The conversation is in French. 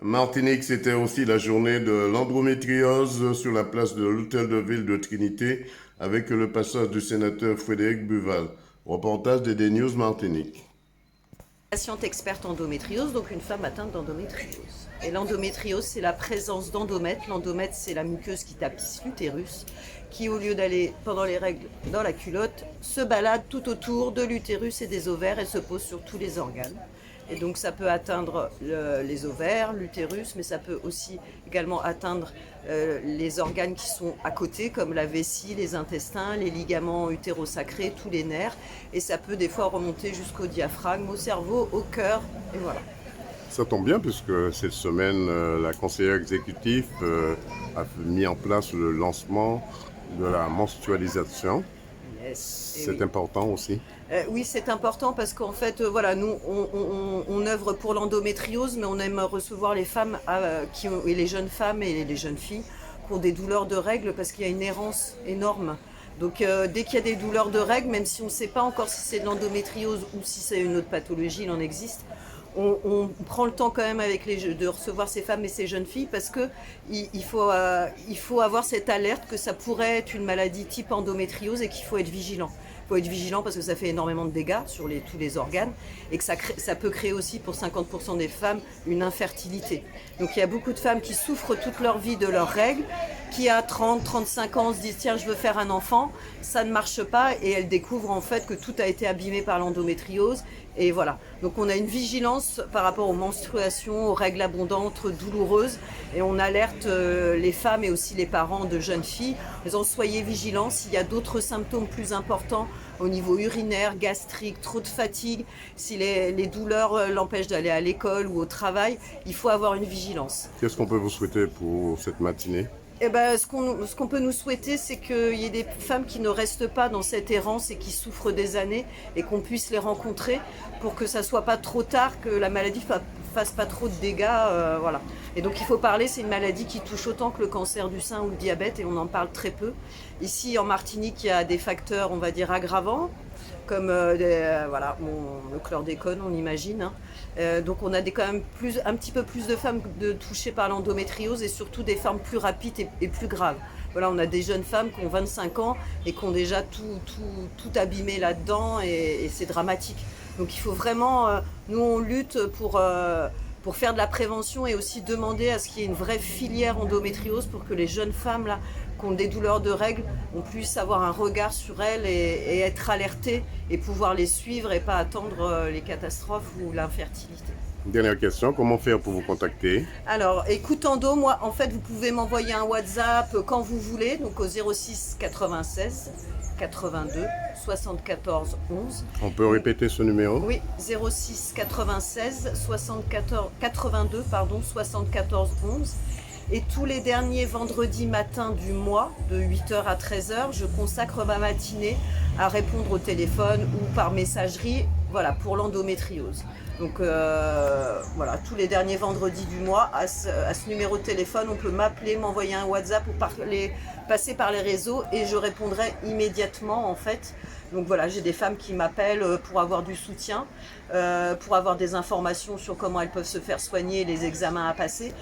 Martinique, c'était aussi la journée de l'endométriose sur la place de l'Hôtel de Ville de Trinité avec le passage du sénateur Frédéric Buval. Reportage de DNews Martinique. Patiente experte endométriose, donc une femme atteinte d'endométriose. Et l'endométriose, c'est la présence d'endomètre. L'endomètre, c'est la muqueuse qui tapisse l'utérus, qui au lieu d'aller pendant les règles dans la culotte, se balade tout autour de l'utérus et des ovaires et se pose sur tous les organes. Et donc ça peut atteindre les ovaires, l'utérus, mais ça peut aussi également atteindre les organes qui sont à côté, comme la vessie, les intestins, les ligaments utérosacrés, tous les nerfs. Et ça peut des fois remonter jusqu'au diaphragme, au cerveau, au cœur, et voilà. Ça tombe bien puisque cette semaine, la conseillère exécutive a mis en place le lancement de la menstrualisation. Yes. C'est important aussi. Oui, c'est important parce qu'en fait, voilà, nous, on œuvre pour l'endométriose, mais on aime recevoir les femmes et les jeunes femmes et les jeunes filles qui ont des douleurs de règles parce qu'il y a une errance énorme. Donc, dès qu'il y a des douleurs de règles, même si on ne sait pas encore si c'est de l'endométriose ou si c'est une autre pathologie, il en existe. On prend le temps quand même de recevoir ces femmes et ces jeunes filles parce que il faut avoir cette alerte que ça pourrait être une maladie type endométriose et qu'il faut être vigilant. Il faut être vigilant parce que ça fait énormément de dégâts sur tous les organes et que ça peut créer aussi pour 50% des femmes une infertilité. Donc il y a beaucoup de femmes qui souffrent toute leur vie de leurs règles, qui à 30, 35 ans se disent tiens je veux faire un enfant, ça ne marche pas et elles découvrent en fait que tout a été abîmé par l'endométriose. Et voilà, donc on a une vigilance par rapport aux menstruations, aux règles abondantes, douloureuses, et on alerte les femmes et aussi les parents de jeunes filles, en disant soyez vigilants s'il y a d'autres symptômes plus importants au niveau urinaire, gastrique, trop de fatigue, si les douleurs l'empêchent d'aller à l'école ou au travail, il faut avoir une vigilance. Qu'est-ce qu'on peut vous souhaiter pour cette matinée? Eh ben, ce qu'on peut nous souhaiter, c'est qu'il y ait des femmes qui ne restent pas dans cette errance et qui souffrent des années et qu'on puisse les rencontrer pour que ça soit pas trop tard, que la maladie fasse pas trop de dégâts. Voilà. Et donc il faut parler, c'est une maladie qui touche autant que le cancer du sein ou le diabète et on en parle très peu. Ici en Martinique, il y a des facteurs, on va dire, aggravants comme voilà, le chlordécone, on imagine. Hein. Donc on a quand même un petit peu plus de femmes touchées par l'endométriose et surtout des formes plus rapides et plus graves. Voilà, on a des jeunes femmes qui ont 25 ans et qui ont déjà tout abîmé là-dedans et c'est dramatique. Donc il faut vraiment, nous on lutte pour faire de la prévention et aussi demander à ce qu'il y ait une vraie filière endométriose pour que les jeunes femmes là, qui ont des douleurs de règles, on puisse avoir un regard sur elles et être alertées et pouvoir les suivre et pas attendre les catastrophes ou l'infertilité. Dernière question, comment faire pour vous contacter? Alors, écoute Endo, moi, en fait, vous pouvez m'envoyer un WhatsApp quand vous voulez, donc au 06 96 82 74 11. On peut répéter ce numéro? Oui, 06 96 82 74 11. Et tous les derniers vendredis matins du mois, de 8h à 13h, je consacre ma matinée à répondre au téléphone ou par messagerie, voilà, pour l'endométriose. Donc voilà, tous les derniers vendredis du mois, à ce numéro de téléphone, on peut m'appeler, m'envoyer un WhatsApp ou passer par les réseaux et je répondrai immédiatement en fait. Donc voilà, j'ai des femmes qui m'appellent pour avoir du soutien, pour avoir des informations sur comment elles peuvent se faire soigner, les examens à passer.